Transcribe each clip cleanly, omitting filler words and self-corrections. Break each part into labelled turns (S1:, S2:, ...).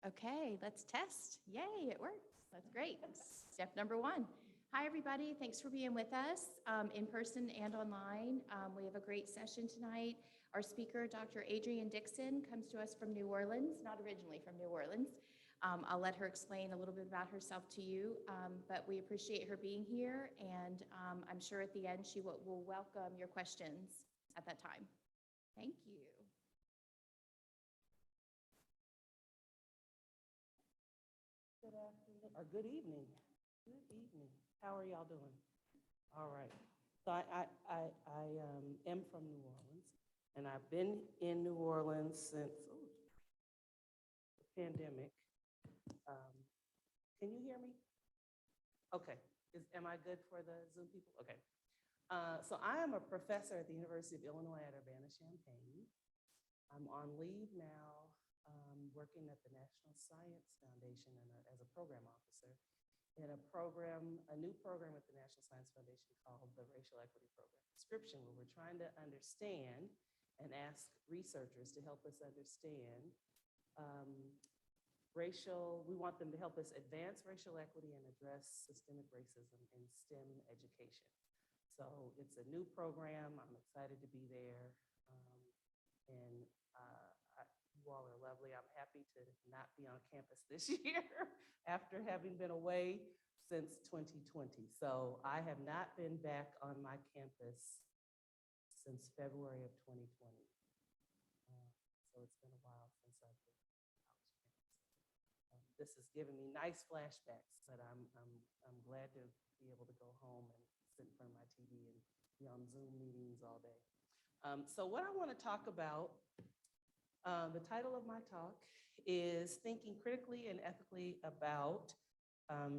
S1: Okay, let's test. Yay, it works. That's great. Step number one. Hi, everybody. Thanks for being with us in person and online. We have a great session tonight. Our speaker, Dr. Adrienne Dixson, comes to us from New Orleans, not originally from New Orleans. I'll let her explain a little bit about herself to you, but we appreciate her being here, and I'm sure at the end she will welcome your questions at that time. Thank you.
S2: Good afternoon, or good evening. Good evening. How are y'all doing? All right. So I am from New Orleans, and I've been in New Orleans since the pandemic. Um, can you hear me? Okay. Am I good for the Zoom people? Okay. So I am a professor at the University of Illinois at Urbana-Champaign. I'm on leave now, working at the National Science Foundation as a program officer in a new program at the National Science Foundation called the Racial Equity Program Description, where we're trying to understand and ask researchers to help us understand we want them to help us advance racial equity and address systemic racism in STEM education. So it's a new program. I'm excited to be there. And you all are lovely. I'm happy to not be on campus this year after having been away since 2020. So I have not been back on my campus since February of 2020. So it's been a while since I've been on college campus. This has given me nice flashbacks, but I'm glad to be able to go home and sit in front of my TV and be on Zoom meetings all day. So what I want to talk about, the title of my talk is Thinking Critically and Ethically About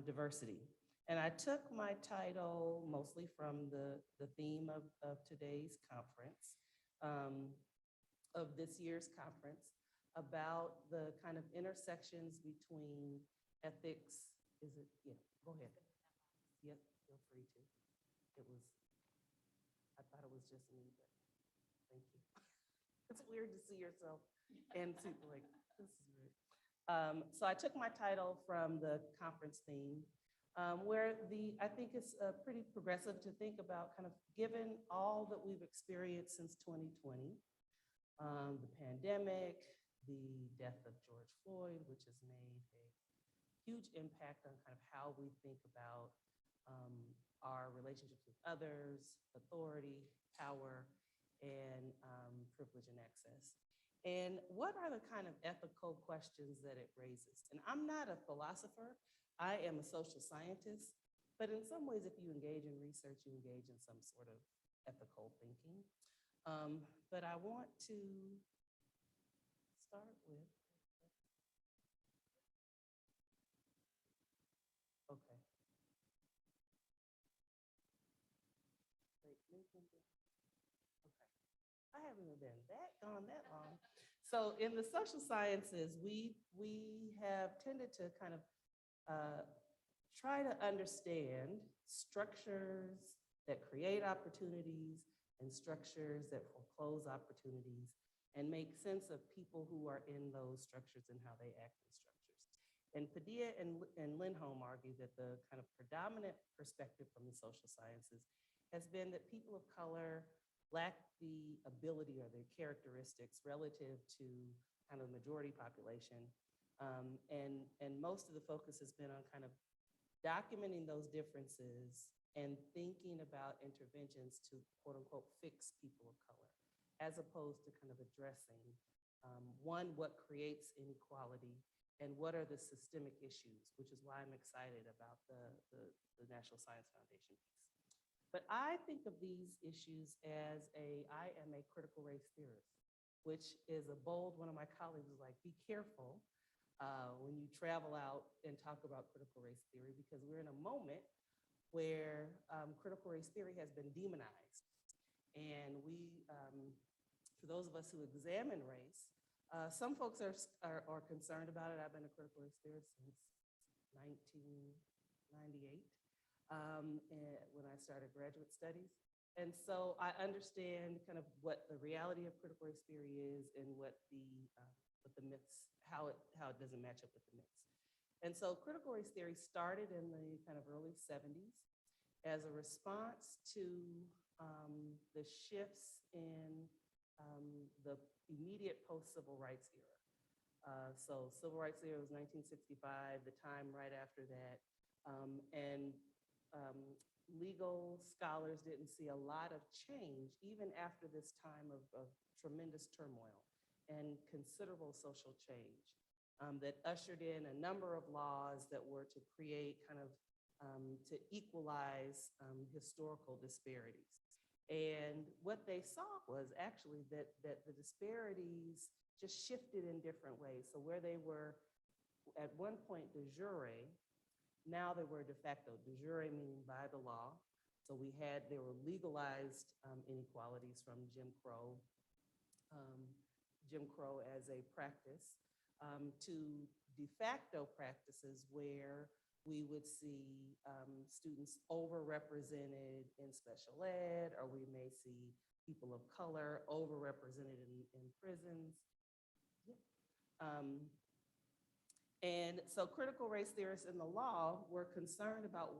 S2: Diversity. And I took my title mostly from the theme of today's conference, of this year's conference, about the kind of intersections between ethics. Yeah, go ahead. Yes, feel free to. I thought it was just me, but thank you. It's weird to see yourself and see like, this is weird. So I took my title from the conference theme, where I think it's pretty progressive to think about kind of given all that we've experienced since 2020, the pandemic, the death of George Floyd, which has made a huge impact on kind of how we think about our relationships with others, authority, power, and privilege and access. And what are the kind of ethical questions that it raises? And I'm not a philosopher, I am a social scientist, but in some ways, if you engage in research, you engage in some sort of ethical thinking. But I want to start with, okay. Okay. I haven't been gone that long. So in the social sciences, we have tended to kind of try to understand structures that create opportunities and structures that foreclose opportunities and make sense of people who are in those structures and how they act in structures. And Padilla and Lindholm argue that the kind of predominant perspective from the social sciences has been that people of color lack the ability or their characteristics relative to kind of the majority population. And most of the focus has been on kind of documenting those differences and thinking about interventions to quote unquote fix people of color, as opposed to kind of addressing one, what creates inequality and what are the systemic issues, which is why I'm excited about the National Science Foundation piece. But I think of these issues as I am a critical race theorist, which is a bold, one of my colleagues was like, be careful when you travel out and talk about critical race theory, because we're in a moment where critical race theory has been demonized. And for those of us who examine race, some folks are concerned about it. I've been a critical race theorist since 1998. When I started graduate studies. And so I understand kind of what the reality of critical race theory is and what the with the myths, how it doesn't match up with the myths. And so critical race theory started in the kind of early 70s as a response to the shifts in the immediate post-civil rights era. So civil rights era was 1965, the time right after that. And legal scholars didn't see a lot of change even after this time of tremendous turmoil and considerable social change that ushered in a number of laws that were to create kind of to equalize historical disparities. And what they saw was actually that the disparities just shifted in different ways. So where they were at one point de jure, now they were de facto. De jure meaning by the law. So there were legalized inequalities from Jim Crow as a practice, to de facto practices where we would see students overrepresented in special ed, or we may see people of color overrepresented in prisons. And so critical race theorists in the law were concerned about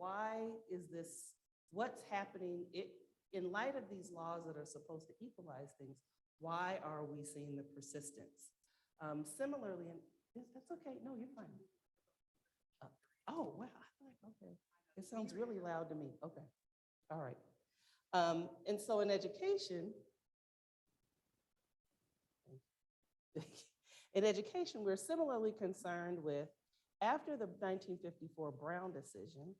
S2: what's happening in light of these laws that are supposed to equalize things, why are we seeing the persistence? Similarly, that's okay, no, you're fine. Oh, wow, okay. It sounds really loud to me, okay, all right. And so in education, we're similarly concerned with, after the 1954 Brown decision,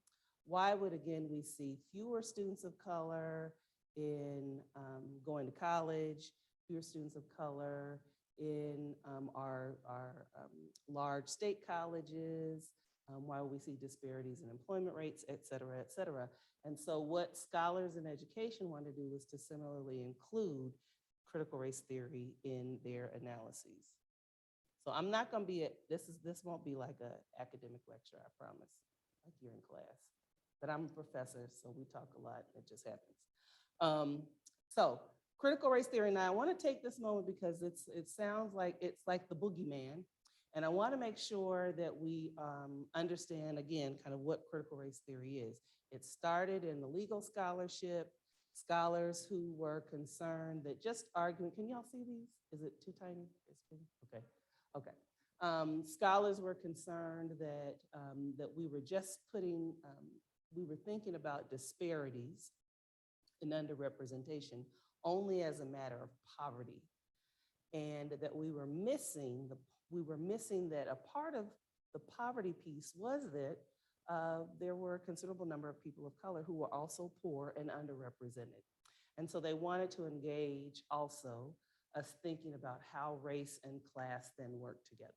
S2: why would, again, we see fewer students of color in going to college, fewer students of color in our large state colleges, why we see disparities in employment rates, et cetera, et cetera. And so what scholars in education want to do is to similarly include critical race theory in their analyses. So I'm not going to be, this won't be like an academic lecture, I promise, like you're in class. But I'm a professor, so we talk a lot, it just happens. So critical race theory, now I want to take this moment because it sounds like it's like the boogeyman. And I want to make sure that we understand, again, kind of what critical race theory is. It started in the legal scholarship, scholars who were concerned that just arguing, can y'all see these? Is it too tiny? Okay, okay. Scholars were concerned that, that we were just we were thinking about disparities in underrepresentation only as a matter of poverty. And that we were missing that a part of the poverty piece was that there were a considerable number of people of color who were also poor and underrepresented. And so they wanted to engage also us thinking about how race and class then work together.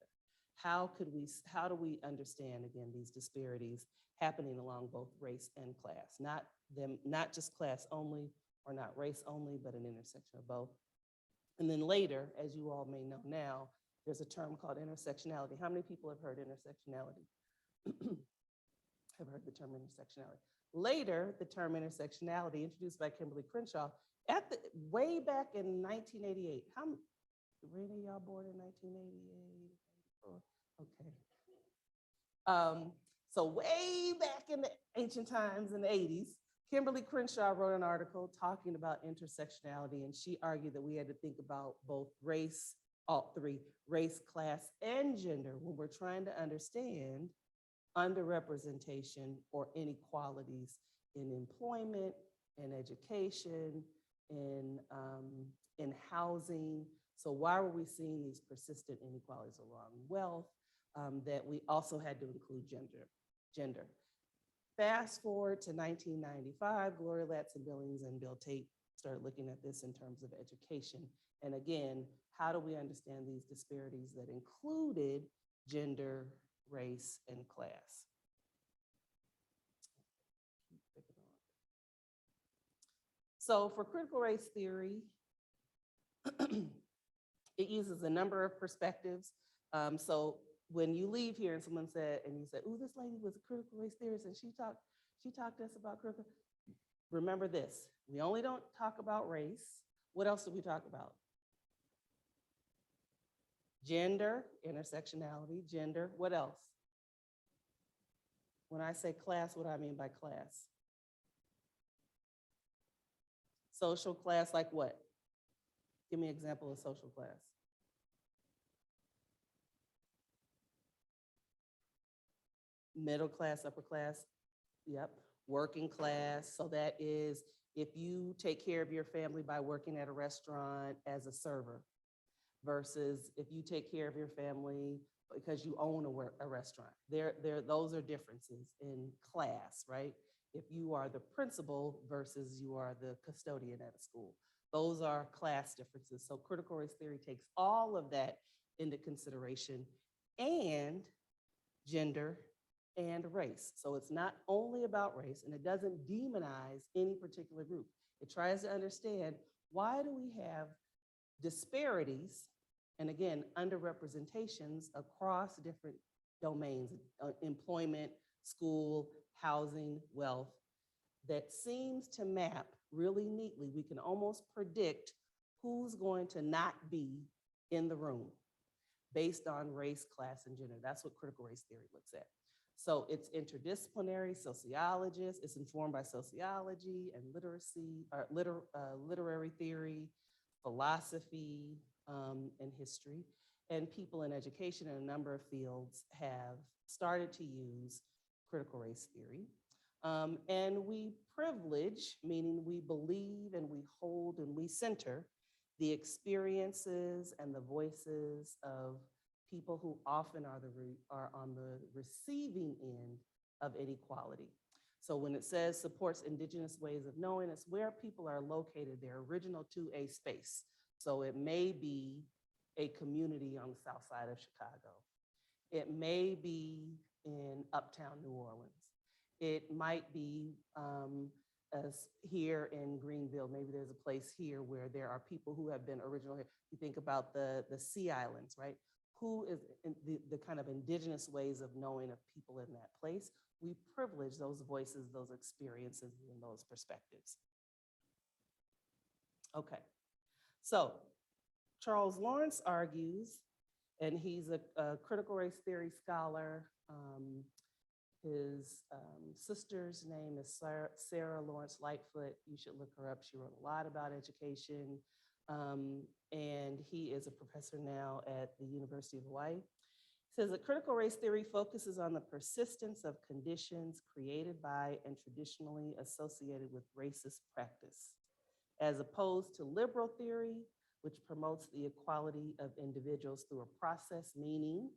S2: How do we understand, again, these disparities happening along both race and class, not just class only or not race only, but an intersection of both. And then later, as you all may know now, there's a term called intersectionality. How many people have heard intersectionality? Have heard the term intersectionality. Later, the term intersectionality, introduced by Kimberly Crenshaw, way back in 1988. Were any of y'all born in 1988? Okay. So way back in the ancient times in the 80s, Kimberly Crenshaw wrote an article talking about intersectionality, and she argued that we had to think about both race, all three, race, class, and gender when we're trying to understand underrepresentation or inequalities in employment, in education, in housing. So why were we seeing these persistent inequalities along wealth? That we also had to include gender. Fast forward to 1995, Gloria Ladson-Billings and Bill Tate started looking at this in terms of education. And again, how do we understand these disparities that included gender, race, and class? So for critical race theory, it uses a number of perspectives. So when you leave here and someone said, and you said, "Ooh, this lady was a critical race theorist and she talked to us about critical," remember this, we only don't talk about race. What else do we talk about? Gender, intersectionality, gender, what else? When I say class, what do I mean by class? Social class, like what? Give me an example of social class. Middle class, upper class, yep. Working class, so that is if you take care of your family by working at a restaurant as a server versus if you take care of your family because you own a restaurant. Those are differences in class, right? If you are the principal versus you are the custodian at a school. Those are class differences. So critical race theory takes all of that into consideration, and gender and race. So it's not only about race, and it doesn't demonize any particular group. It tries to understand, why do we have disparities, and again, underrepresentations across different domains, employment, school, housing, wealth, that seems to map really neatly. We can almost predict who's going to not be in the room based on race, class, and gender. That's what critical race theory looks at. So it's interdisciplinary, sociologists, it's informed by sociology and literacy, or literary theory, philosophy, and history. And people in education in a number of fields have started to use critical race theory. And we privilege, meaning we believe and we hold and we center the experiences and the voices of people who often are on the receiving end of inequality. So when it says supports indigenous ways of knowing, it's where people are located, they're original to a space. So it may be a community on the south side of Chicago. It may be in uptown New Orleans. It might be as here in Greenville. Maybe there's a place here where there are people who have been original here. You think about the Sea Islands, right? Who is in the kind of indigenous ways of knowing of people in that place. We privilege those voices, those experiences, and those perspectives. Okay, so Charles Lawrence argues, and he's a critical race theory scholar. His sister's name is Sarah Lawrence Lightfoot. You should look her up. She wrote a lot about education. And he is a professor now at the University of Hawaii. He says that critical race theory focuses on the persistence of conditions created by and traditionally associated with racist practice, as opposed to liberal theory, which promotes the equality of individuals through a process, meaning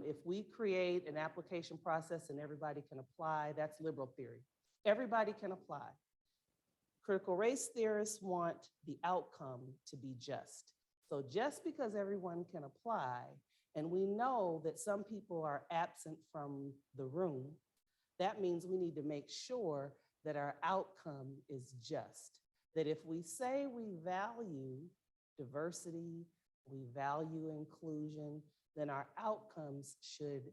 S2: if we create an application process and everybody can apply, that's liberal theory. Everybody can apply. Critical race theorists want the outcome to be just. So just because everyone can apply, and we know that some people are absent from the room, that means we need to make sure that our outcome is just. That if we say we value diversity, we value inclusion, then our outcomes should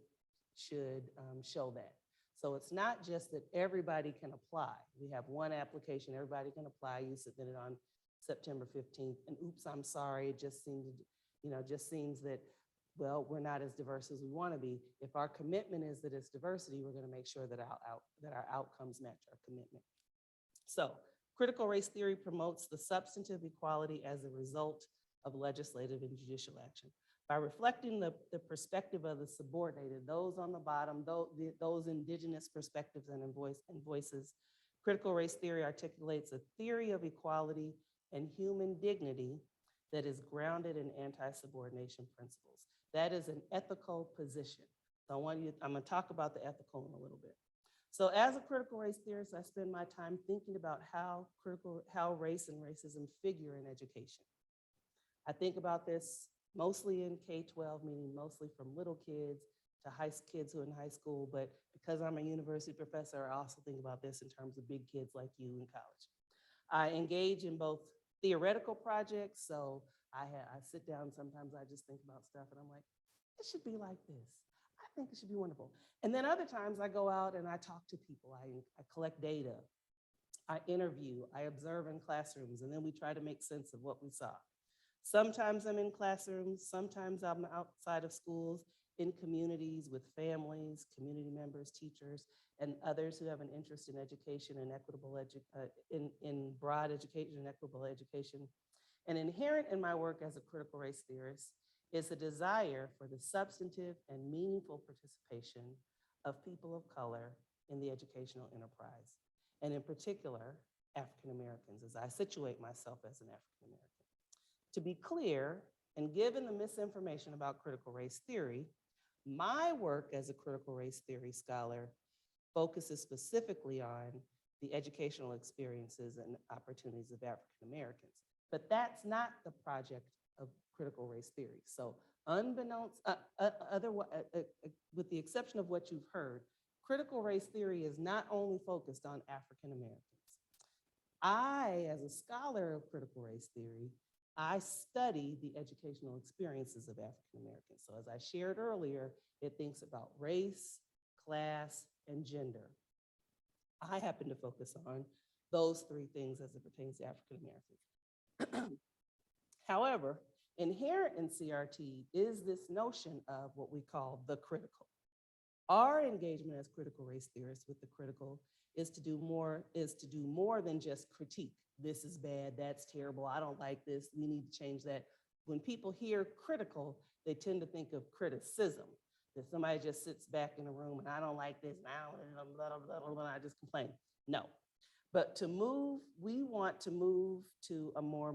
S2: show that. So it's not just that everybody can apply. We have one application, everybody can apply. You submit it on September 15th, and oops, I'm sorry, it just seems, just seems that, well, we're not as diverse as we want to be. If our commitment is that it's diversity, we're going to make sure that our outcomes match our commitment. So critical race theory promotes the substantive equality as a result of legislative and judicial action. By reflecting the perspective of the subordinated, those on the bottom, those indigenous perspectives and voices, critical race theory articulates a theory of equality and human dignity that is grounded in anti-subordination principles. That is an ethical position. So I'm gonna talk about the ethical in a little bit. So as a critical race theorist, I spend my time thinking about how race and racism figure in education. I think about this mostly in K-12, meaning mostly from little kids to kids who are in high school, but because I'm a university professor, I also think about this in terms of big kids like you in college. I engage in both theoretical projects, so I sit down, sometimes I just think about stuff and I'm like, it should be like this. I think it should be wonderful. And then other times I go out and I talk to people, I collect data, I interview, I observe in classrooms, and then we try to make sense of what we saw. Sometimes I'm in classrooms, sometimes I'm outside of schools, in communities with families, community members, teachers, and others who have an interest in education and equitable in broad education and equitable education. And inherent in my work as a critical race theorist is a desire for the substantive and meaningful participation of people of color in the educational enterprise, and in particular, African Americans, as I situate myself as an African American. To be clear, and given the misinformation about critical race theory, my work as a critical race theory scholar focuses specifically on the educational experiences and opportunities of African Americans. But that's not the project of critical race theory. So unbeknownst, with the exception of what you've heard, critical race theory is not only focused on African Americans. I, as a scholar of critical race theory, I study the educational experiences of African Americans. So as I shared earlier, it thinks about race, class, and gender. I happen to focus on those three things as it pertains to African Americans. However, inherent in CRT is this notion of what we call the critical. Our engagement as critical race theorists with the critical is to do more than just critique. This is bad, that's terrible, I don't like this, we need to change that. When people hear critical, they tend to think of criticism, that somebody just sits back in a room and I don't like this, and I just complain. No, but to move, we want to move to a more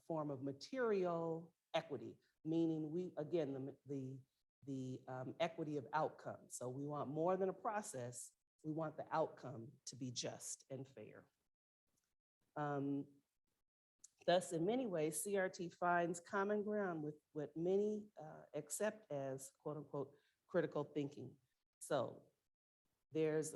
S2: form of material equity, meaning the equity of outcome. So we want more than a process, we want the outcome to be just and fair. Thus, in many ways, CRT finds common ground with what many accept as quote unquote critical thinking. So there's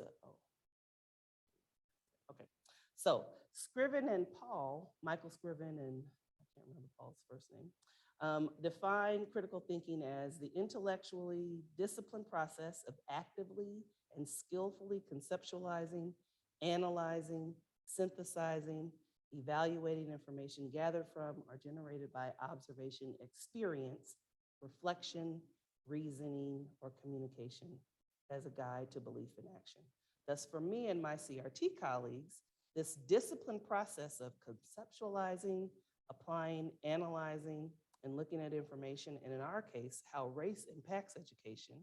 S2: so Scriven and Paul, Michael Scriven and I can't remember Paul's first name, define critical thinking as the intellectually disciplined process of actively and skillfully conceptualizing, analyzing, synthesizing, evaluating information gathered from or generated by observation, experience, reflection, reasoning, or communication as a guide to belief and action. Thus, for me and my CRT colleagues, this disciplined process of conceptualizing, applying, analyzing, and looking at information, and in our case, how race impacts education,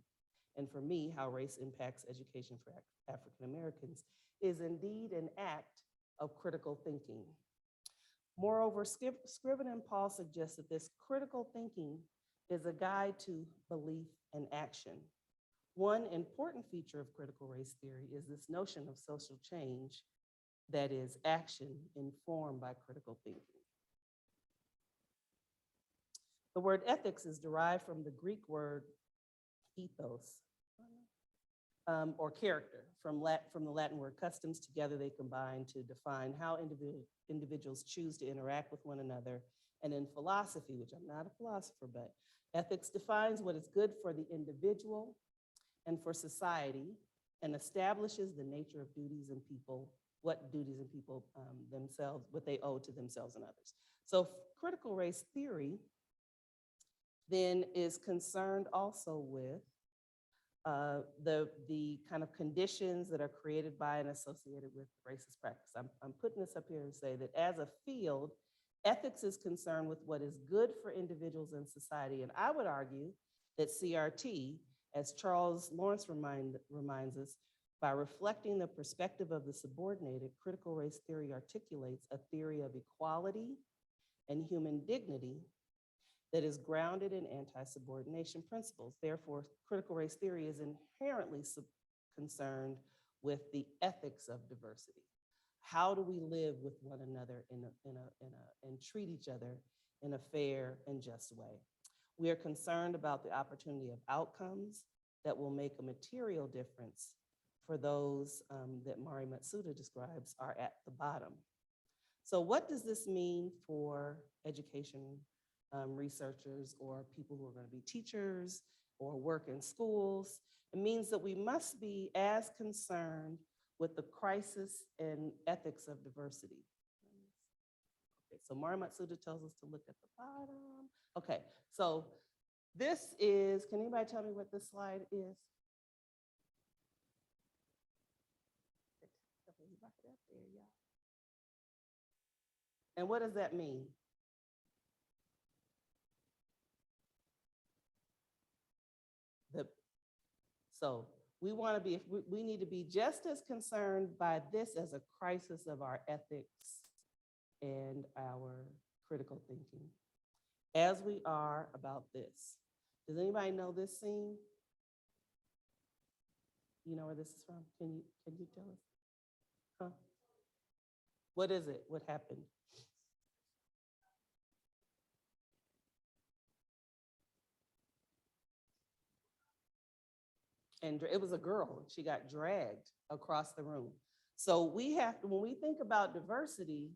S2: and for me, how race impacts education for African Americans, is indeed an act of critical thinking. Moreover, Scriven and Paul suggest that this critical thinking is a guide to belief and action. One important feature of critical race theory is this notion of social change that is action informed by critical thinking. The word ethics is derived from the Greek word ethos, or character. From the Latin word customs, together they combine to define how individuals choose to interact with one another. And in philosophy, which I'm not a philosopher, but ethics defines what is good for the individual and for society, and establishes the nature of duties and people, what duties and people themselves, what they owe to themselves and others. So critical race theory then is concerned also with the kind of conditions that are created by and associated with racist practice. I'm putting this up here to say that as a field, ethics is concerned with what is good for individuals and society. And I would argue that CRT, as Charles Lawrence reminds us, by reflecting the perspective of the subordinated, critical race theory articulates a theory of equality and human dignity that is grounded in anti-subordination principles. Therefore, critical race theory is inherently concerned with the ethics of diversity. How do we live with one another and treat each other in a fair and just way? We are concerned about the opportunity of outcomes that will make a material difference for those that Mari Matsuda describes are at the bottom. So what does this mean for education researchers or people who are going to be teachers or work in schools? It means that we must be as concerned with the crisis and ethics of diversity. Okay, so Mari Matsuda tells us to look at the bottom. Okay, so this is, can anybody tell me what this slide is? And what does that mean? So we want to be, we need to be just as concerned by this as a crisis of our ethics and our critical thinking as we are about this. Does anybody know this scene? You know where this is from? Can you tell us? Huh? What is it? What happened? And it was a girl. She got dragged across the room. So we have to, when we think about diversity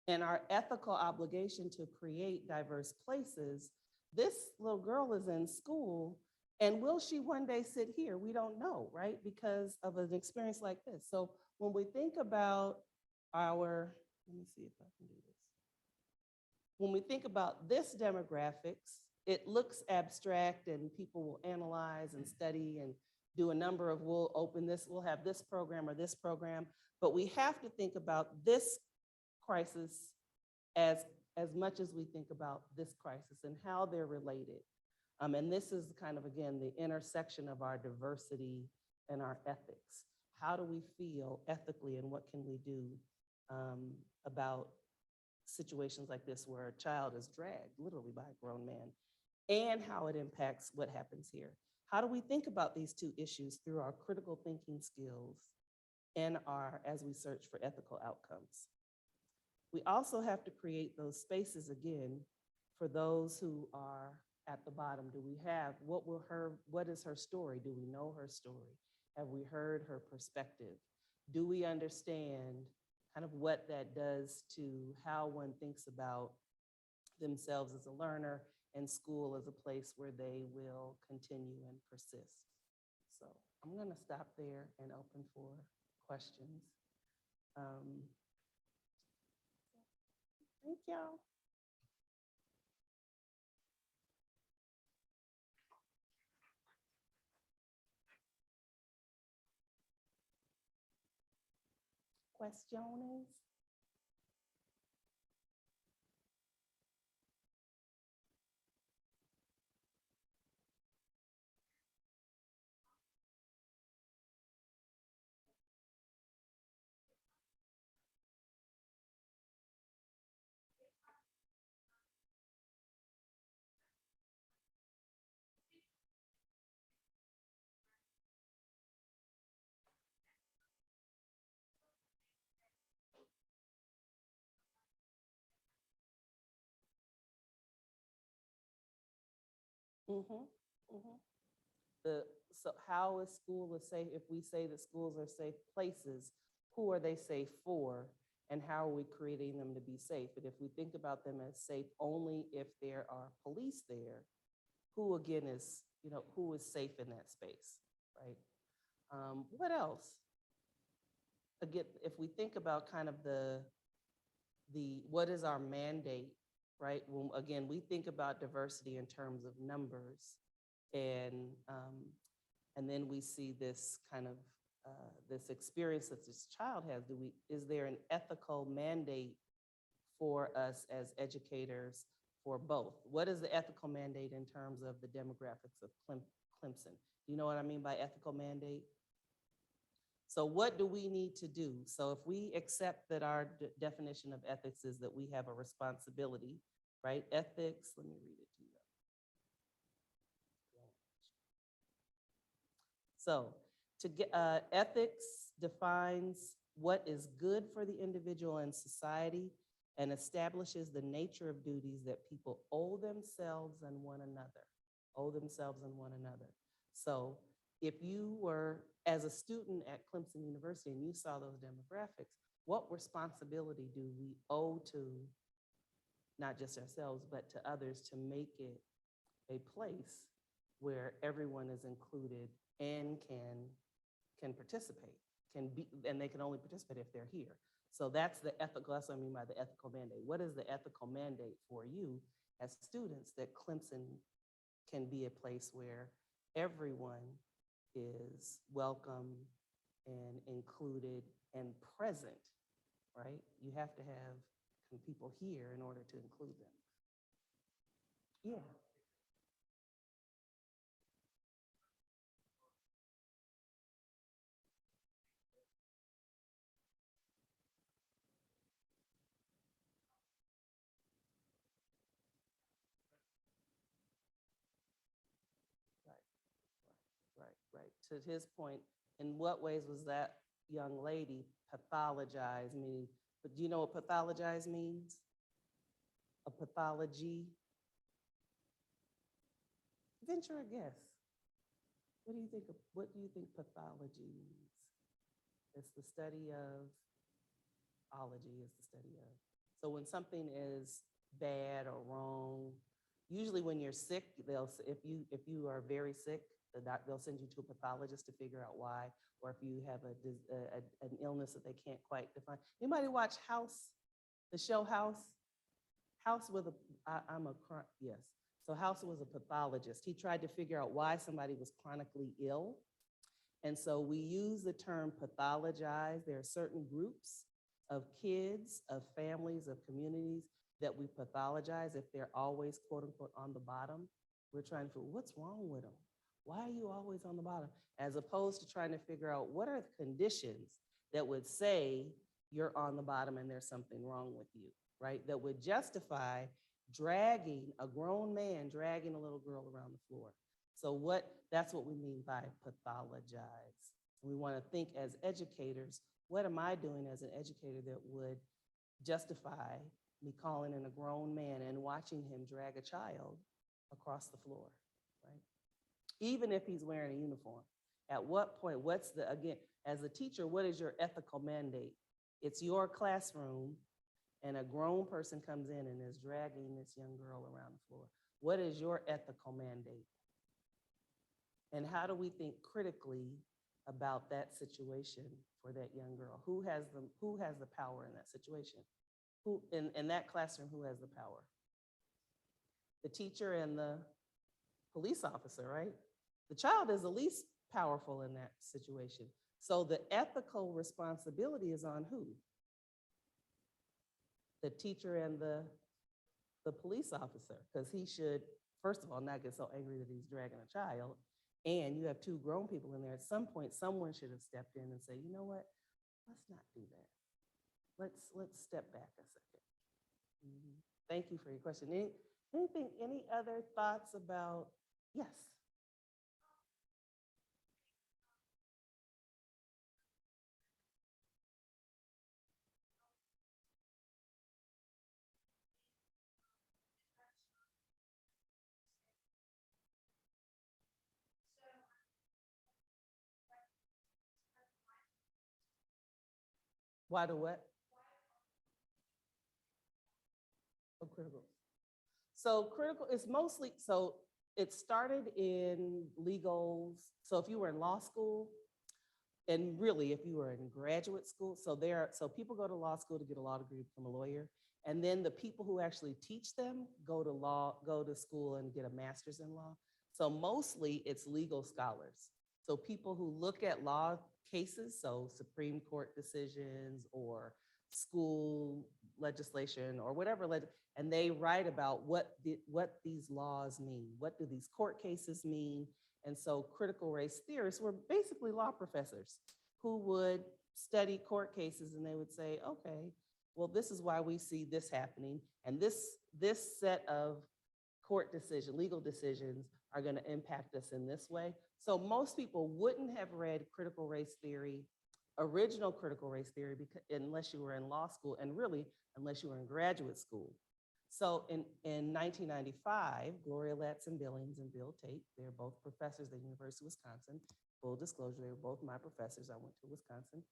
S2: and our ethical obligation to create diverse places, this little girl is in school, and will she one day sit here? We don't know, right? Because of an experience like this. So when we think about our, let me see if I can do this. When we think about this demographics, it looks abstract and people will analyze and study and do a number of, we'll open this, we'll have this program or this program, but we have to think about this crisis as much as we think about this crisis and how they're related. And this is kind of, again, the intersection of our diversity and our ethics. How do we feel ethically and what can we do about situations like this where a child is dragged literally by a grown man, and how it impacts what happens here. How do we think about these two issues through our critical thinking skills and as we search for ethical outcomes? We also have to create those spaces again for those who are at the bottom. Do we have, what is her story? Do we know her story? Have we heard her perspective? Do we understand kind of what that does to how one thinks about themselves as a learner and school as a place where they will continue and persist? So I'm going to stop there and open for questions. Thank y'all. Questions? So how is school a safe, if we say that schools are safe places, who are they safe for? And how are we creating them to be safe? And if we think about them as safe only if there are police there, who again is, who is safe in that space, right? What else? Again, if we think about kind of what is our mandate, right? When, again, we think about diversity in terms of numbers, and then we see this kind of this experience that this child has. Is there an ethical mandate for us as educators for both? What is the ethical mandate in terms of the demographics of Clemson? Do you know what I mean by ethical mandate? So what do we need to do? So if we accept that our definition of ethics is that we have a responsibility, right? Ethics, let me read it to you. So ethics defines what is good for the individual and society and establishes the nature of duties that people owe themselves and one another. So if you were, as a student at Clemson University and you saw those demographics, what responsibility do we owe to not just ourselves, but to others to make it a place where everyone is included and can participate, and they can only participate if they're here. So that's what I mean by the ethical mandate. What is the ethical mandate for you as students that Clemson can be a place where everyone is welcome and included and present, right? You have to have people here in order to include them. Yeah. Right, right, right. To his point, in what ways was that young lady pathologized? Meaning, but do you know what pathologize means? A pathology? Venture a guess. What do you think? What do you think pathology means? It's the study of. Ology is the study of. So when something is bad or wrong, usually when you're sick, if you are very sick, they'll send you to a pathologist to figure out why, or if you have an illness that they can't quite define. Anybody watch House, the show House? House with yes. So House was a pathologist. He tried to figure out why somebody was chronically ill. And so we use the term pathologize. There are certain groups of kids, of families, of communities that we pathologize if they're always, quote unquote, on the bottom. We're trying to figure, what's wrong with them? Why are you always on the bottom? As opposed to trying to figure out what are the conditions that would say you're on the bottom and there's something wrong with you, right? That would justify dragging a grown man, dragging a little girl around the floor. So that's what we mean by pathologize. We want to think as educators, what am I doing as an educator that would justify me calling in a grown man and watching him drag a child across the floor, right? Even if he's wearing a uniform. At what point, again, as a teacher, what is your ethical mandate? It's your classroom and a grown person comes in and is dragging this young girl around the floor. What is your ethical mandate? And how do we think critically about that situation for that young girl? Who has the power in that situation? Who in that classroom, who has the power? The teacher and the police officer, right? The child is the least powerful in that situation. So the ethical responsibility is on who? The teacher and the police officer, because he should, first of all, not get so angry that he's dragging a child. And you have two grown people in there. At some point, someone should have stepped in and say, you know what? Let's not do that. Let's step back a second. Mm-hmm. Thank you for your question. Any other thoughts about, yes? Why the what? Oh, critical. So critical is mostly, so it started in legals. So if you were in law school, and really if you were in graduate school, so people go to law school to get a law degree, become a lawyer. And then the people who actually teach them go to school and get a master's in law. So mostly it's legal scholars. So people who look at law cases, so Supreme Court decisions or school legislation or whatever, and they write about what these laws mean. What do these court cases mean? And so critical race theorists were basically law professors who would study court cases and they would say, okay, well, this is why we see this happening. And this set of legal decisions are going to impact us in this way. So most people wouldn't have read critical race theory, original critical race theory, unless you were in law school, and really unless you were in graduate school. So in 1995, Gloria Ladson-Billings and Bill Tate, they're both professors at the University of Wisconsin. Full disclosure, they were both my professors. I went to Wisconsin.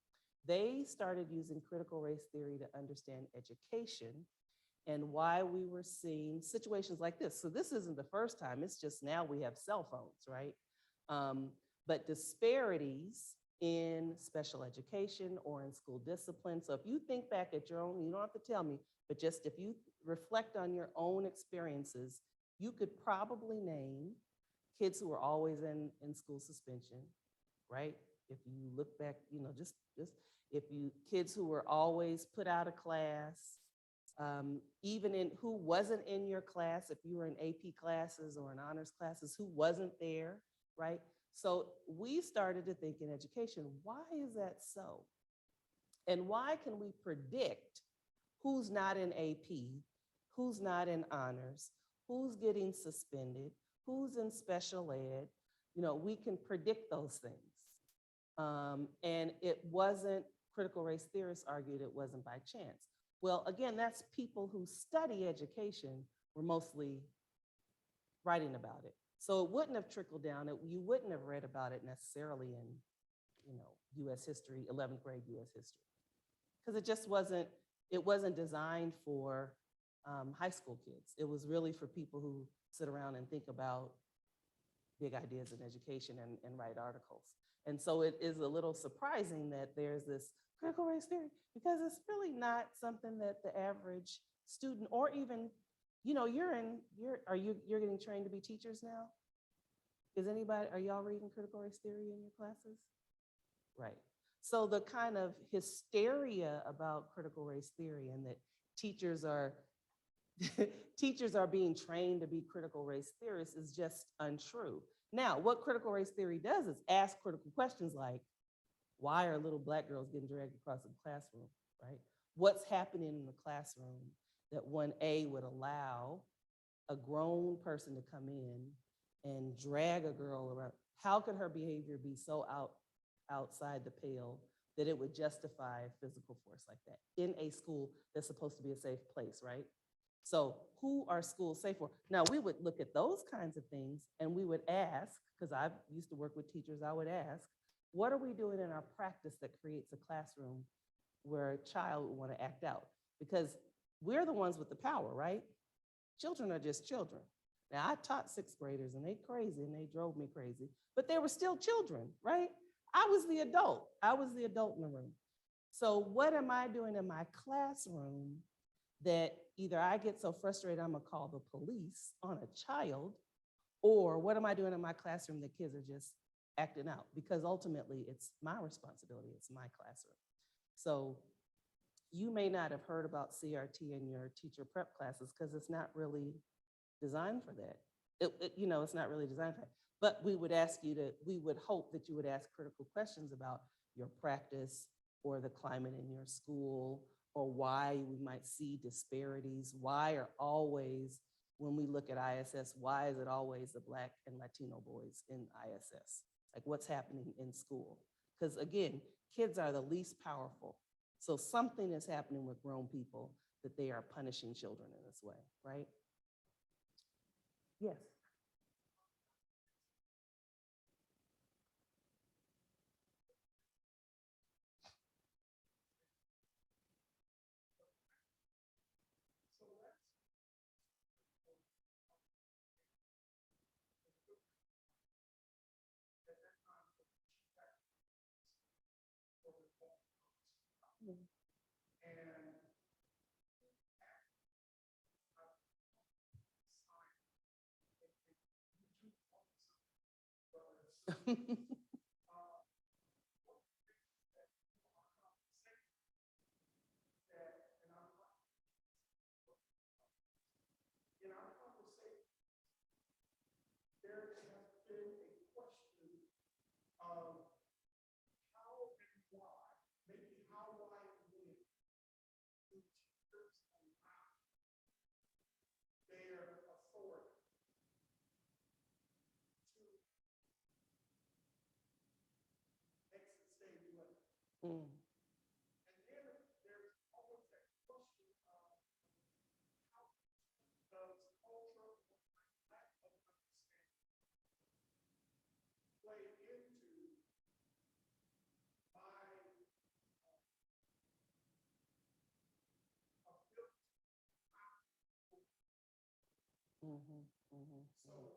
S2: They started using critical race theory to understand education and why we were seeing situations like this. So this isn't the first time, it's just now we have cell phones, right? But disparities in special education or in school discipline. So if you think back at your own, you don't have to tell me, but just if you reflect on your own experiences, you could probably name kids who were always in school suspension, right? If you look back, just if you kids who were always put out of class, even in who wasn't in your class, if you were in AP classes or in honors classes, who wasn't there, right? So we started to think in education, why is that so? And why can we predict who's not in AP, who's not in honors, who's getting suspended, who's in special ed? We can predict those things. And it wasn't, critical race theorists argued it wasn't by chance. Well, again, that's people who study education were mostly writing about it. So it wouldn't have trickled down. You wouldn't have read about it necessarily in, US history, 11th grade US history. Because it wasn't designed for high school kids. It was really for people who sit around and think about big ideas in education and write articles. And so it is a little surprising that there's this critical race theory, because it's really not something that the average student, or even, you're getting trained to be teachers now? Are y'all reading critical race theory in your classes? Right. So the kind of hysteria about critical race theory and that teachers are being trained to be critical race theorists is just untrue. Now, what critical race theory does is ask critical questions like, why are little Black girls getting dragged across the classroom, right? What's happening in the classroom that 1A would allow a grown person to come in and drag a girl around? How could her behavior be so outside the pale that it would justify physical force like that in a school that's supposed to be a safe place, right? So who are schools safe for? Now, we would look at those kinds of things and we would ask, because I used to work with teachers, I would ask, what are we doing in our practice that creates a classroom where a child would want to act out? Because we're the ones with the power, right? Children are just children. Now, I taught sixth graders and they crazy and they drove me crazy, but they were still children, right? I was the adult. I was the adult in the room. So what am I doing in my classroom that either I get so frustrated I'm gonna call the police on a child, or what am I doing in my classroom that kids are just acting out? Because ultimately it's my responsibility, it's my classroom. So you may not have heard about CRT in your teacher prep classes because it's not really designed for that. It's not really designed for that. But we would hope that you would ask critical questions about your practice or the climate in your school, or why we might see disparities. Why are always, when we look at ISS, why is it always the Black and Latino boys in ISS? Like, what's happening in school? Because again, kids are the least powerful. So something is happening with grown people that they are punishing children in this way, right? Yes. Mm. Mhm, mhm, mhm.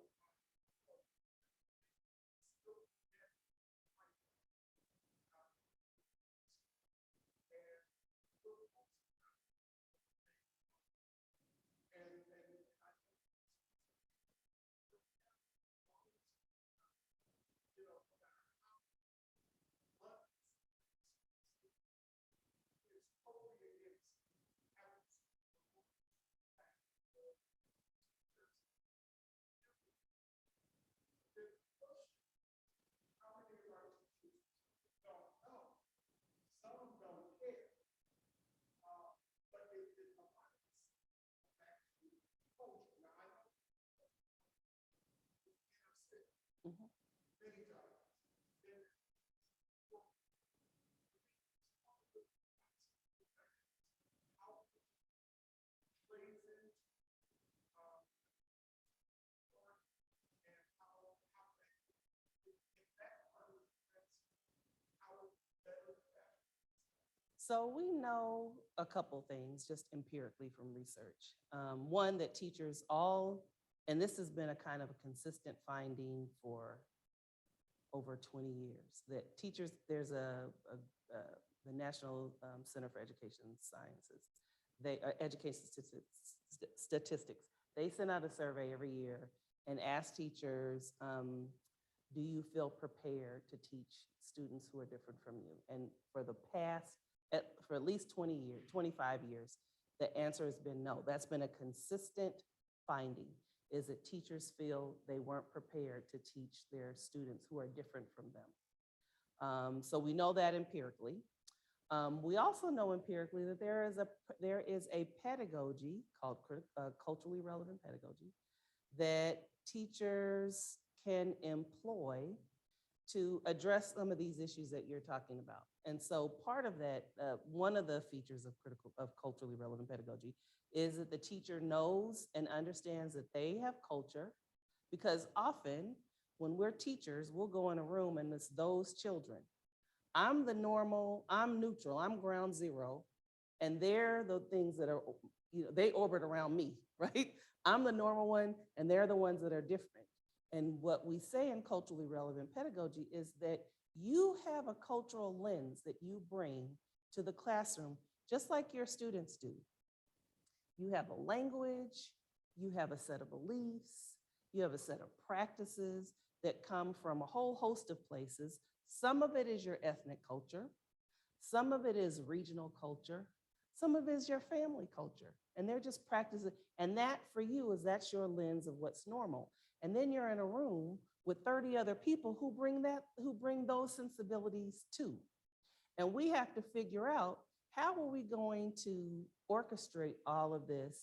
S2: So we know a couple things just empirically from research. One, that teachers all, and this has been a kind of a consistent finding for over 20 years, that teachers, there's the National Center for Education Sciences, education statistics, they send out a survey every year and ask teachers, do you feel prepared to teach students who are different from you? And for the past, for at least 20 years, 25 years, the answer has been no. That's been a consistent finding, is that teachers feel they weren't prepared to teach their students who are different from them. So we know that empirically. We also know empirically that there is a pedagogy called culturally relevant pedagogy that teachers can employ to address some of these issues that you're talking about. And so part of that, one of the features of culturally relevant pedagogy is that the teacher knows and understands that they have culture, because often when we're teachers, we'll go in a room and it's those children. I'm the normal, I'm neutral, I'm ground zero, and they're the things that are, they orbit around me, right? I'm the normal one and they're the ones that are different. And what we say in culturally relevant pedagogy is that you have a cultural lens that you bring to the classroom, just like your students do. You have a language, you have a set of beliefs, you have a set of practices that come from a whole host of places. Some of it is your ethnic culture, some of it is regional culture, some of it is your family culture, and they're just practices. And that for you that's your lens of what's normal. And then you're in a room with 30 other people who bring those sensibilities too. And we have to figure out, how are we going to orchestrate all of this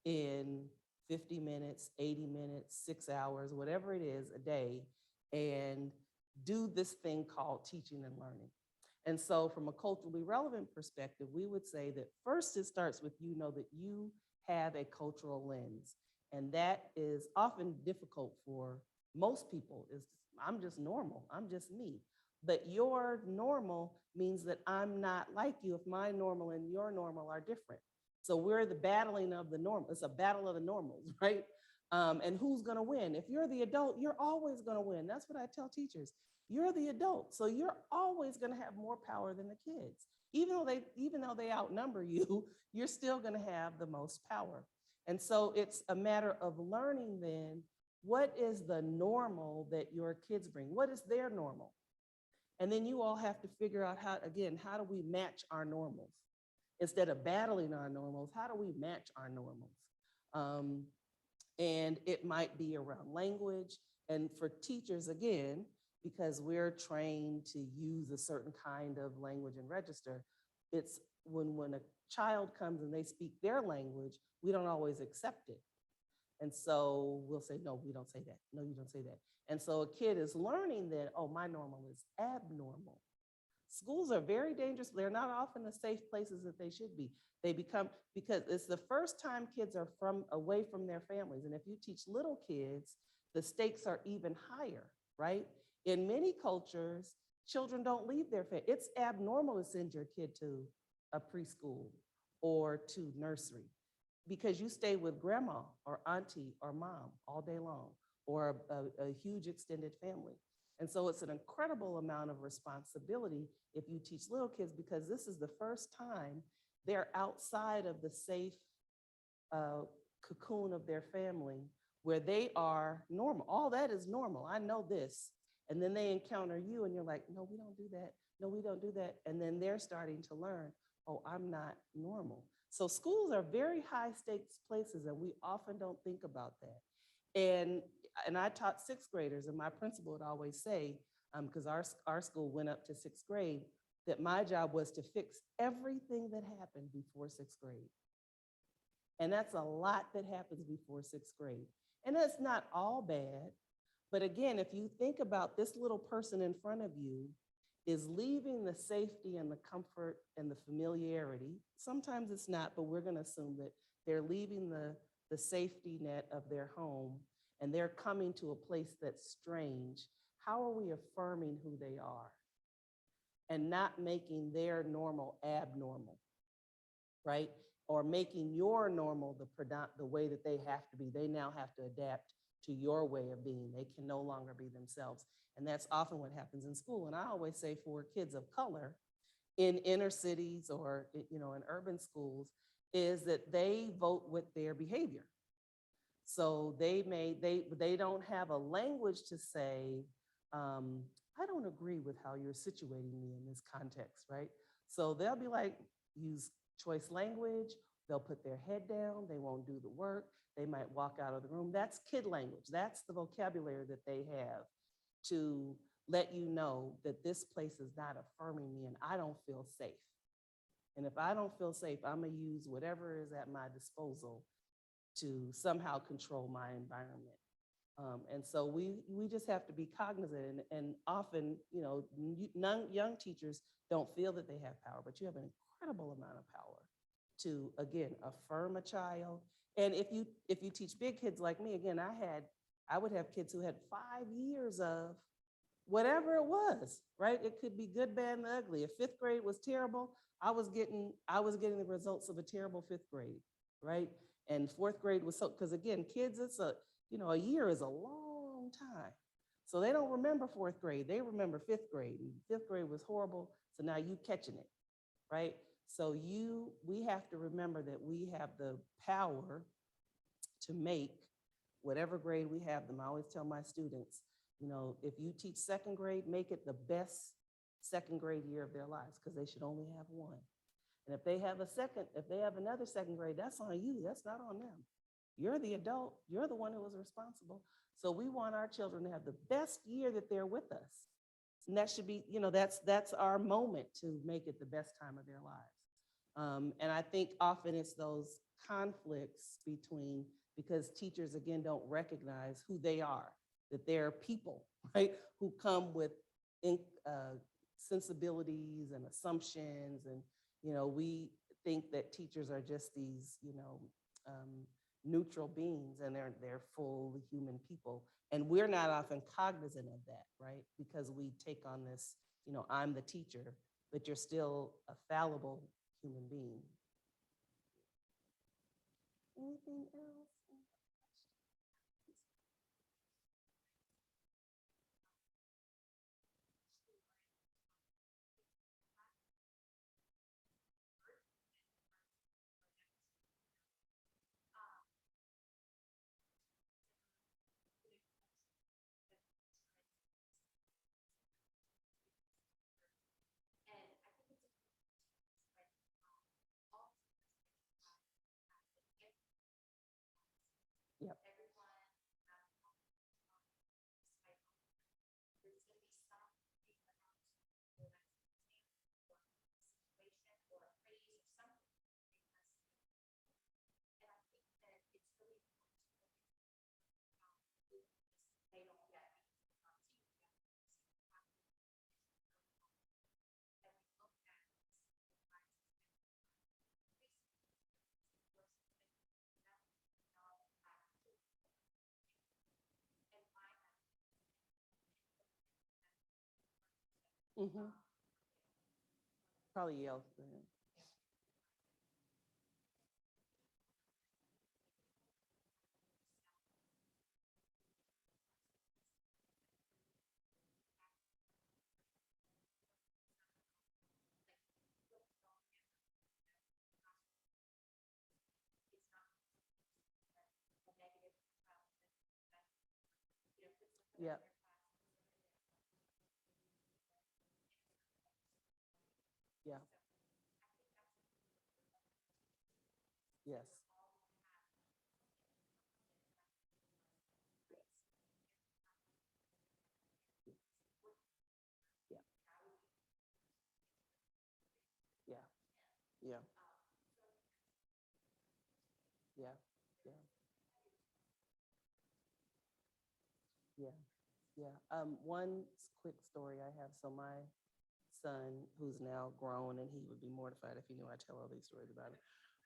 S2: in 50 minutes, 80 minutes, 6 hours, whatever it is a day, and do this thing called teaching and learning. And so from a culturally relevant perspective, we would say that first it starts with that you have a cultural lens. And that is often difficult for most people. I'm just normal, I'm just me. But your normal means that I'm not like you if my normal and your normal are different. So we're the battling of the normal. It's a battle of the normals, right? And who's gonna win? If you're the adult, you're always gonna win. That's what I tell teachers. You're the adult, so you're always gonna have more power than the kids. Even though they outnumber you, you're still gonna have the most power. And so it's a matter of learning then, what is the normal that your kids bring? What is their normal? And then you all have to figure out how do we match our normals? Instead of battling our normals, how do we match our normals? And it might be around language. And for teachers, again, because we're trained to use a certain kind of language and register, it's when a child comes and they speak their language, we don't always accept it. And so we'll say, no, we don't say that. No, you don't say that. And so a kid is learning that, oh, my normal is abnormal. Schools are very dangerous. They're not often the safe places that they should be. They become, because it's the first time kids are away from their families. And if you teach little kids, the stakes are even higher, right? In many cultures, children don't leave their family. It's abnormal to send your kid to a preschool or to nursery, because you stay with grandma or auntie or mom all day long, or a huge extended family. And so it's an incredible amount of responsibility if you teach little kids, because this is the first time they're outside of the safe cocoon of their family, where they are normal. All that is normal. I know this. And then they encounter you and you're like, no, we don't do that. No, we don't do that. And then they're starting to learn, oh, I'm not normal. So schools are very high stakes places, and we often don't think about that. And I taught sixth graders, and my principal would always say, because our school went up to sixth grade, that my job was to fix everything that happened before sixth grade. And that's a lot that happens before sixth grade. And that's not all bad. But again, if you think about this little person in front of you is leaving the safety and the comfort and the familiarity. Sometimes it's not, but we're gonna assume that they're leaving the safety net of their home and they're coming to a place that's strange. How are we affirming who they are? and not making their normal abnormal, right? Or making your normal the way that they have to be. They now have to adapt to your way of being. They can no longer be themselves. And that's often what happens in school. And I always say for kids of color in inner cities or, in urban schools, is that they vote with their behavior. So they don't have a language to say, I don't agree with how you're situating me in this context, right? So they'll be like, use choice language, they'll put their head down, they won't do the work, they might walk out of the room. That's kid language. That's the vocabulary that they have to let you know that this place is not affirming me and I don't feel safe. And if I don't feel safe, I'm gonna use whatever is at my disposal to somehow control my environment. And so we just have to be cognizant, and often, young teachers don't feel that they have power, but you have an incredible amount of power to, again, affirm a child. And if you teach big kids like me, again, I would have kids who had 5 years of whatever it was, right? It could be good, bad, and ugly. If fifth grade was terrible, I was getting the results of a terrible fifth grade, right? And fourth grade was because again, kids, a year is a long time. So they don't remember fourth grade, they remember fifth grade. And fifth grade was horrible, so now you catching it, right? So we have to remember that we have the power to make whatever grade we have them. I always tell my students, if you teach second grade, make it the best second grade year of their lives, because they should only have one. And if they have another second grade, that's on you, that's not on them. You're the adult, you're the one who was responsible. So we want our children to have the best year that they're with us. And that should be, that's our moment to make it the best time of their lives. And I think often it's those conflicts because teachers, again, don't recognize who they are, that they're people, right? Who come with sensibilities and assumptions. And, we think that teachers are just these, neutral beings, and they're full human people. And we're not often cognizant of that, right? Because we take on this, I'm the teacher, but you're still a fallible human being. Anything else? Yep. Mm-hmm. Probably Yale. Yeah. Yeah. Yes. Yeah. Yeah. Yeah. Yeah. Yeah. Yeah. Yeah. One quick story I have. So my son, who's now grown, and he would be mortified if he knew I tell all these stories about it.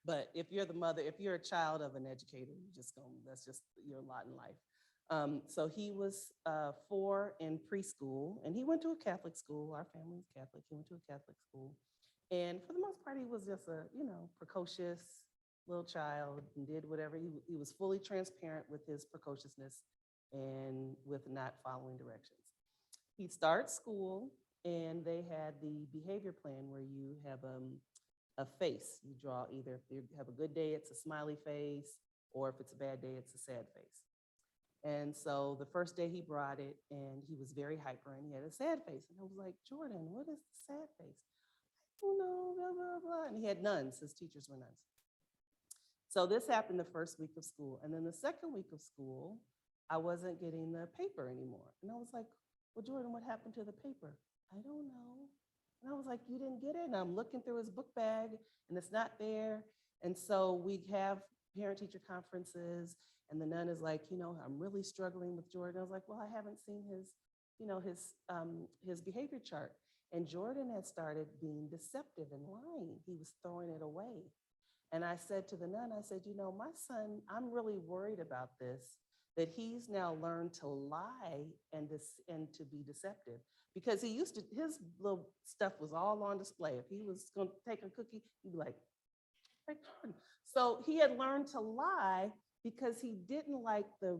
S2: But if you're the mother, if you're a child of an educator, that's just your lot in life. So he was 4 in preschool, and he went to a Catholic school. Our family was Catholic. He went to a Catholic school. And for the most part, he was just a, precocious little child and did whatever. He was fully transparent with his precociousness and with not following directions. He starts school, and they had the behavior plan where you have a face. You draw either if you have a good day, it's a smiley face, or if it's a bad day, it's a sad face. And so the first day he brought it, and he was very hyper, and he had a sad face. And I was like, Jordan, what is the sad face? Oh no, blah, blah, blah. And he had nuns, his teachers were nuns. So this happened the first week of school. And then the second week of school, I wasn't getting the paper anymore. And I was like, well, Jordan, what happened to the paper? I don't know. And I was like, you didn't get it? And I'm looking through his book bag, and it's not there. And so we have parent-teacher conferences, and the nun is like, I'm really struggling with Jordan. I was like, well, I haven't seen his behavior chart. And Jordan had started being deceptive and lying. He was throwing it away. And I said to the nun, I said, my son, I'm really worried about this, that he's now learned to lie and to be deceptive. Because he used to, his little stuff was all on display. If he was going to take a cookie, he'd be like, Jordan. So he had learned to lie because he didn't like the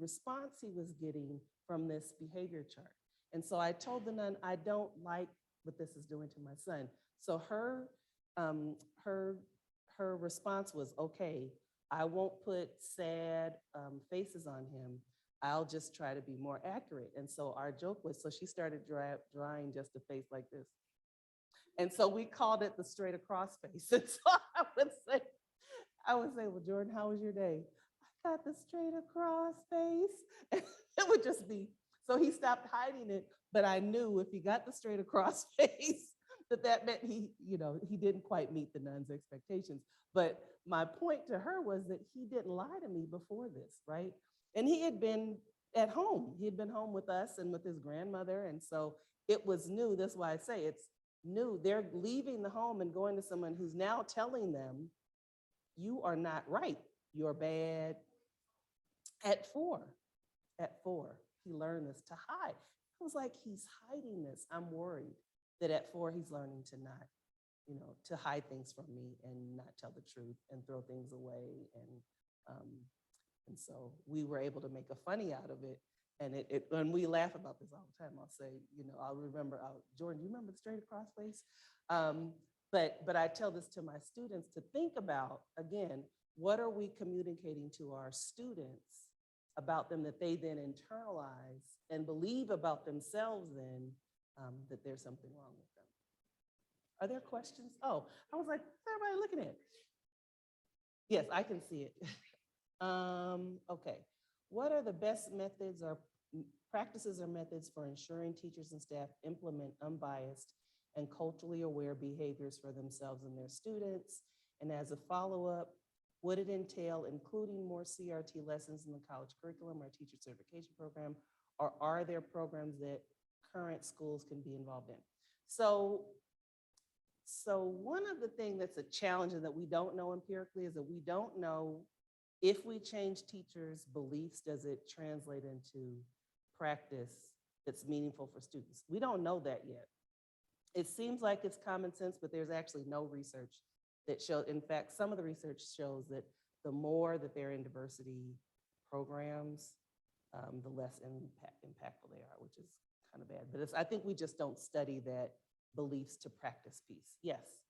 S2: response he was getting from this behavior chart. And so I told the nun, I don't like what this is doing to my son. So her response was, okay, I won't put sad faces on him. I'll just try to be more accurate. And so our joke was, so she started drawing just a face like this. And so we called it the straight across face. And so I would say, well, Jordan, how was your day? I got the straight across face. It would just be, so he stopped hiding it, but I knew if he got the straight across face, that meant he didn't quite meet the nun's expectations. But my point to her was that he didn't lie to me before this, right? And he had been at home. He had been home with us and with his grandmother. And so it was new. That's why I say it's new. They're leaving the home and going to someone who's now telling them, you are not right. You're bad. At 4, he learned this to hide. I was like, he's hiding this. I'm worried that at 4, he's learning to not, to hide things from me and not tell the truth and throw things away. And so we were able to make a funny out of it. And when we laugh about this all the time, I'll say, I'll remember, Jordan, do you remember the straight across face? But I tell this to my students to think about, again, what are we communicating to our students about them that they then internalize and believe about themselves then that there's something wrong with them. Are there questions? Oh, I was like, what's everybody looking at? Yes, I can see it. Okay. What are the best methods or practices or methods for ensuring teachers and staff implement unbiased and culturally aware behaviors for themselves and their students? And as a follow-up, would it entail including more CRT lessons in the college curriculum or teacher certification program, or are there programs that current schools can be involved in? So one of the things that's a challenge and that we don't know empirically is that we don't know if we change teachers' beliefs, does it translate into practice that's meaningful for students? We don't know that yet. It seems like it's common sense, but there's actually no research that shows, in fact, some of the research shows that the more that they're in diversity programs, the less impactful they are, which is kind of bad. But I think we just don't study that beliefs to practice piece. Yes.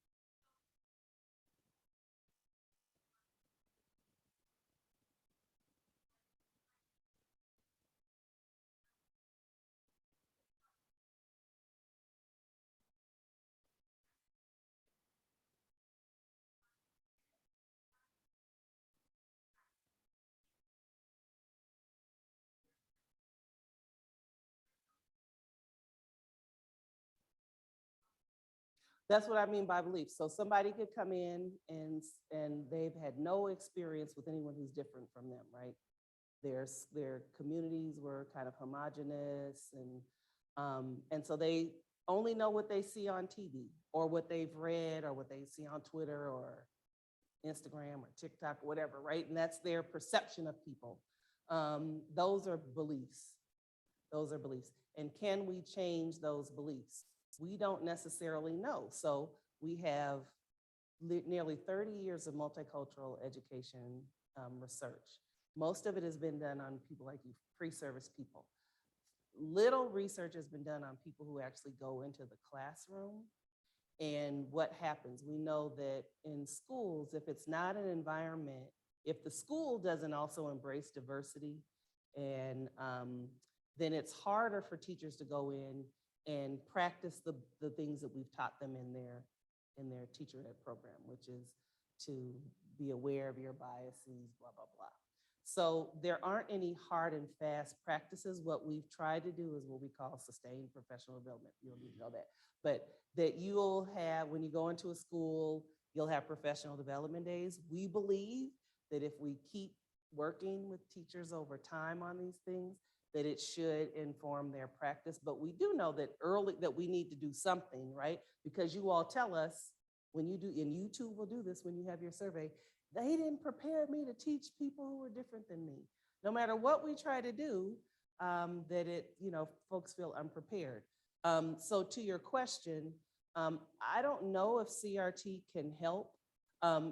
S2: That's what I mean by belief. So somebody could come in and they've had no experience with anyone who's different from them, right? Their communities were kind of homogenous, and so they only know what they see on TV or what they've read or what they see on Twitter or Instagram or TikTok or whatever, right? And that's their perception of people. Those are beliefs. Those are beliefs. And can we change those beliefs? We don't necessarily know. So we have nearly 30 years of multicultural education research. Most of it has been done on people like you, pre-service people. Little research has been done on people who actually go into the classroom and what happens. We know that in schools, if it's not an environment, if the school doesn't also embrace diversity, and then it's harder for teachers to go in and practice the things that we've taught them in their teacher ed program, which is to be aware of your biases, blah, blah, blah. So there aren't any hard and fast practices. What we've tried to do is what we call sustained professional development. You don't need to know that, but that you'll have, when you go into a school, you'll have professional development days. We believe that if we keep working with teachers over time on these things, that it should inform their practice. But we do know that that we need to do something, right? Because you all tell us when you do, and you too will do this when you have your survey, they didn't prepare me to teach people who are different than me. No matter what we try to do, folks feel unprepared. So to your question, I don't know if CRT can help.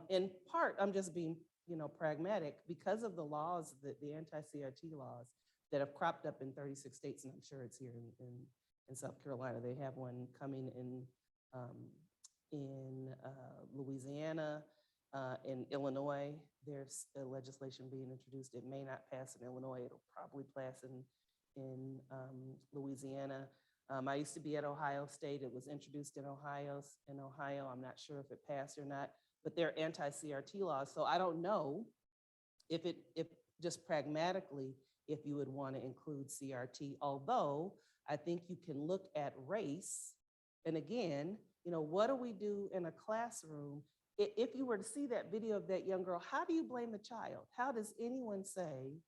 S2: In part, I'm just being, pragmatic because of the laws, the anti-CRT laws that have cropped up in 36 states, and I'm sure it's here in South Carolina. They have one coming in Louisiana, in Illinois. There's a legislation being introduced. It may not pass in Illinois. It'll probably pass in Louisiana. I used to be at Ohio State. It was introduced in Ohio. I'm not sure if it passed or not, but they're anti-CRT laws. So I don't know if just pragmatically, if you would want to include CRT, although I think you can look at race. And again, what do we do in a classroom? If you were to see that video of that young girl, how do you blame the child? How does anyone say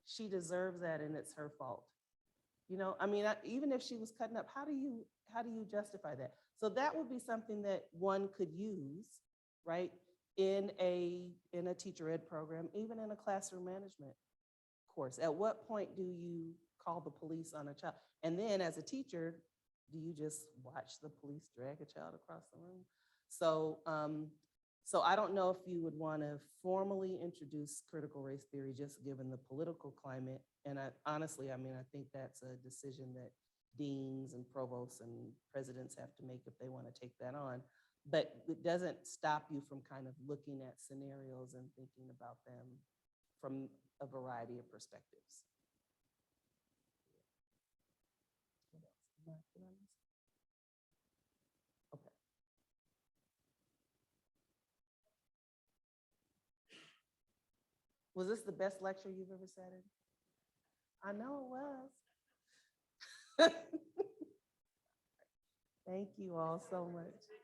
S2: she deserves that and it's her fault? Even if she was cutting up, how do you justify that? So that would be something that one could use, right, in a teacher ed program, even in a classroom management course. At what point do you call the police on a child? And then as a teacher, do you just watch the police drag a child across the room? So I don't know if you would want to formally introduce critical race theory, just given the political climate. And I think that's a decision that deans and provosts and presidents have to make if they want to take that on. But it doesn't stop you from kind of looking at scenarios and thinking about them from a variety of perspectives. What else? Okay. Was this the best lecture you've ever sat in? I know it was. Thank you all so much.